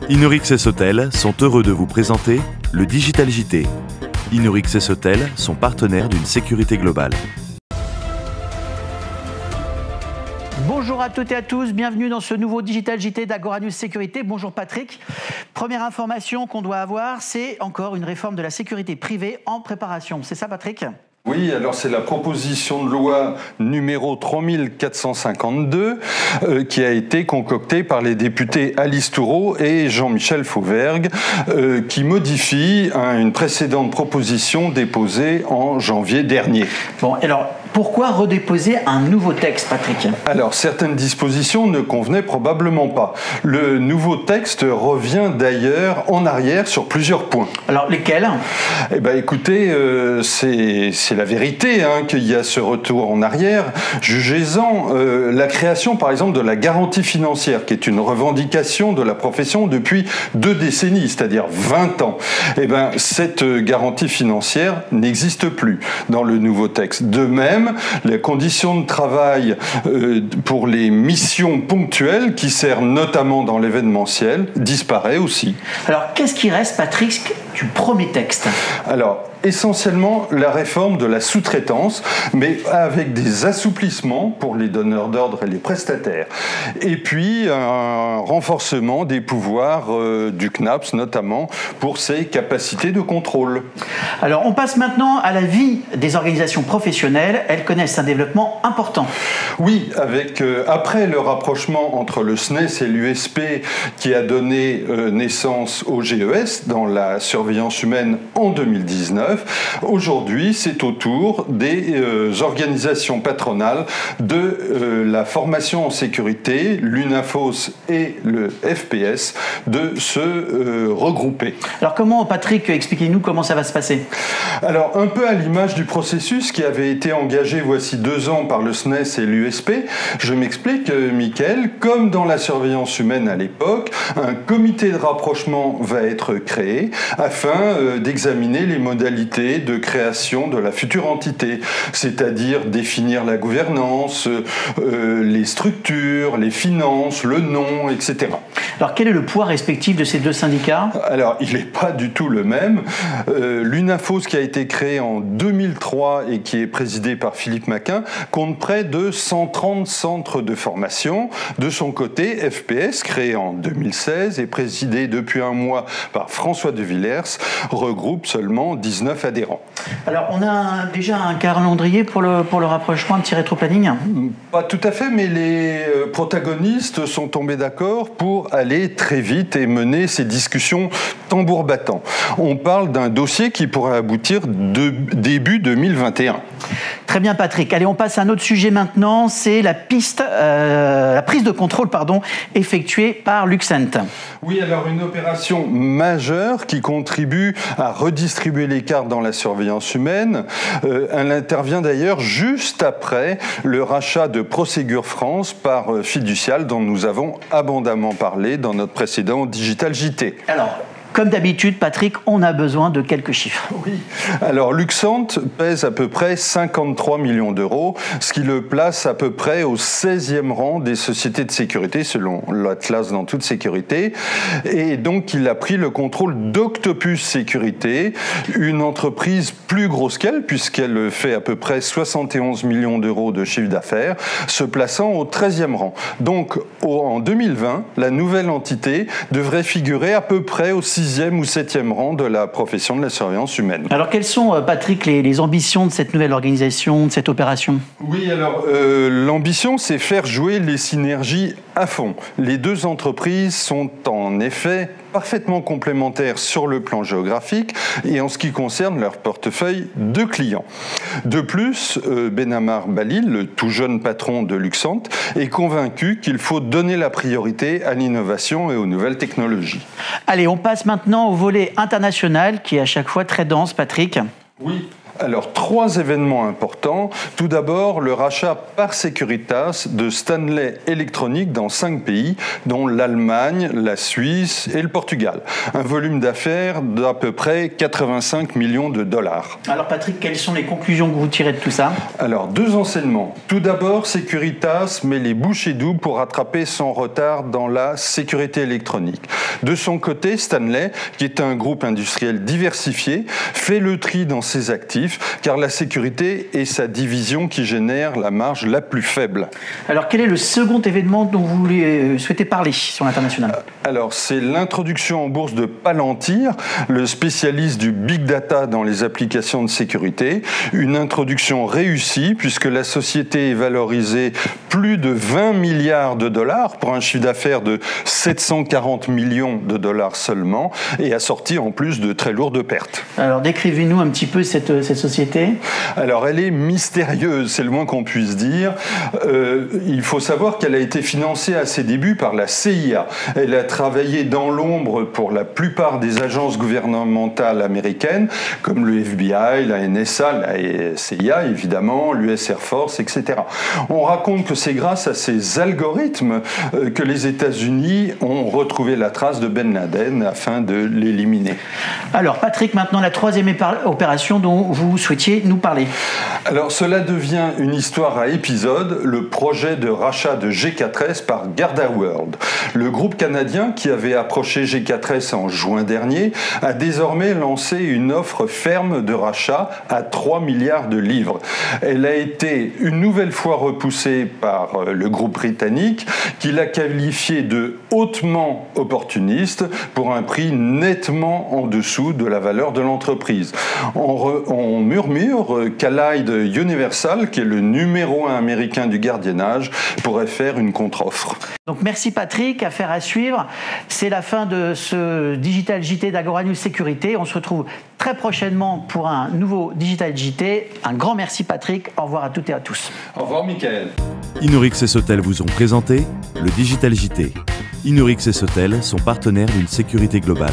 Inorix Hôtel sont heureux de vous présenter le Digital JT. Inorix Hôtel sont partenaires d'une sécurité globale. Bonjour à toutes et à tous, bienvenue dans ce nouveau Digital JT d'Agora News Sécurité. Bonjour Patrick. Première information qu'on doit avoir, c'est encore une réforme de la sécurité privée en préparation. C'est ça Patrick ? Oui, alors c'est la proposition de loi numéro 3452 qui a été concoctée par les députés Alice Thourot et Jean-Michel Fauvergue qui modifie une précédente proposition déposée en janvier dernier. Bon, alors pourquoi redéposer un nouveau texte, Patrick ? Alors certaines dispositions ne convenaient probablement pas. Le nouveau texte revient d'ailleurs en arrière sur plusieurs points. Alors lesquels ? Eh bien écoutez, c'est la vérité qu'il y a ce retour en arrière. Jugez-en la création par exemple de la garantie financière, qui est une revendication de la profession depuis 2 décennies, c'est-à-dire 20 ans. Eh bien cette garantie financière n'existe plus dans le nouveau texte. De même, les conditions de travail pour les missions ponctuelles, qui servent notamment dans l'événementiel, disparaît aussi. Alors qu'est-ce qui reste, Patrick, du premier texte ? Alors, essentiellement la réforme de la sous-traitance, mais avec des assouplissements pour les donneurs d'ordre et les prestataires. Et puis un renforcement des pouvoirs du CNAPS, notamment pour ses capacités de contrôle. Alors on passe maintenant à la vie des organisations professionnelles. Elles connaissent un développement important. Oui, après le rapprochement entre le SNES et l'USP qui a donné naissance au GES dans la surveillance humaine en 2019, aujourd'hui, c'est au tour des organisations patronales de la formation en sécurité, l'UNAFOS et le FPS, de se regrouper. Alors comment, Patrick, expliquez-nous comment ça va se passer ? Alors, un peu à l'image du processus qui avait été engagé voici 2 ans par le SNES et l'USP, je m'explique, Mickaël, comme dans la surveillance humaine à l'époque, un comité de rapprochement va être créé afin d'examiner les modalités de création de la future entité, c'est-à-dire définir la gouvernance, les structures, les finances, le nom, etc. Alors quel est le poids respectif de ces 2 syndicats ? Alors il n'est pas du tout le même. L'UNAFOS, qui a été créée en 2003 et qui est présidée par Philippe Maquin, compte près de 130 centres de formation. De son côté, FPS, créé en 2016 et présidé depuis un mois par François de Villers, regroupe seulement 19 adhérents. Alors on a déjà un calendrier pour le rapprochement, un petit rétro-planning ? Pas tout à fait, mais les protagonistes sont tombés d'accord pour aller très vite et mener ces discussions tambour battant. On parle d'un dossier qui pourrait aboutir début 2021. Très bien Patrick. Allez, on passe à un autre sujet maintenant, c'est la prise de contrôle effectuée par Luxent. Oui, alors une opération majeure qui contribue à redistribuer les cartes dans la surveillance humaine. Elle intervient d'ailleurs juste après le rachat de Prosegur France par Fiducial, dont nous avons abondamment parlé dans notre précédent Digital JT. Alors, comme d'habitude, Patrick, on a besoin de quelques chiffres. Oui. Alors, Luxent pèse à peu près 53 millions d'euros, ce qui le place à peu près au 16e rang des sociétés de sécurité, selon l'Atlas dans toute sécurité. Et donc, il a pris le contrôle d'Octopus Sécurité, une entreprise plus grosse qu'elle, puisqu'elle fait à peu près 71 millions d'euros de chiffre d'affaires, se plaçant au 13e rang. Donc, en 2020, la nouvelle entité devrait figurer à peu près au 6e ou 7e rang de la profession de la surveillance humaine. Alors quelles sont, Patrick, les ambitions de cette nouvelle organisation, de cette opération ? Oui, alors l'ambition, c'est faire jouer les synergies à fond. Les 2 entreprises sont en effet parfaitement complémentaires sur le plan géographique et en ce qui concerne leur portefeuille de clients. De plus, Benamar Balil, le tout jeune patron de Luxent, est convaincu qu'il faut donner la priorité à l'innovation et aux nouvelles technologies. Allez, on passe maintenant au volet international qui est à chaque fois très dense, Patrick. Oui, Alors, 3 événements importants. Tout d'abord, le rachat par Securitas de Stanley Electronics dans 5 pays, dont l'Allemagne, la Suisse et le Portugal. Un volume d'affaires d'à peu près 85 millions de dollars. Alors Patrick, quelles sont les conclusions que vous tirez de tout ça? Alors, 2 enseignements. Tout d'abord, Securitas met les bouchées doubles pour rattraper son retard dans la sécurité électronique. De son côté, Stanley, qui est un groupe industriel diversifié, fait le tri dans ses actifs, car la sécurité est sa division qui génère la marge la plus faible. Alors quel est le second événement dont vous souhaitez parler sur l'international? Alors c'est l'introduction en bourse de Palantir, le spécialiste du big data dans les applications de sécurité. Une introduction réussie puisque la société est valorisée plus de 20 milliards de dollars pour un chiffre d'affaires de 740 millions de dollars seulement et a sorti en plus de très lourdes pertes. Alors décrivez-nous un petit peu cette société. Alors elle est mystérieuse, c'est le moins qu'on puisse dire. Il faut savoir qu'elle a été financée à ses débuts par la CIA. Elle a travaillé dans l'ombre pour la plupart des agences gouvernementales américaines, comme le FBI, la NSA, la CIA évidemment, l'US Air Force, etc. On raconte que c'est grâce à ces algorithmes que les États-Unis ont retrouvé la trace de Ben Laden afin de l'éliminer. Alors Patrick, maintenant la troisième opération dont vous souhaitiez nous parler. Alors cela devient une histoire à épisodes, le projet de rachat de G4S par GardaWorld. Le groupe canadien qui avait approché G4S en juin dernier a désormais lancé une offre ferme de rachat à 3 milliards de livres. Elle a été une nouvelle fois repoussée par le groupe britannique qui l'a qualifiée de hautement opportuniste pour un prix nettement en dessous de la valeur de l'entreprise. On murmure qu'Allied Universal, qui est le numéro 1 américain du gardiennage, pourrait faire une contre-offre. Donc merci Patrick, affaire à suivre. C'est la fin de ce Digital JT d'Agora News Sécurité. On se retrouve très prochainement pour un nouveau Digital JT. Un grand merci Patrick, au revoir à toutes et à tous. Au revoir Mickaël. Inorix et Sotel vous ont présenté le Digital JT. Inorix et Sotel sont partenaires d'une sécurité globale.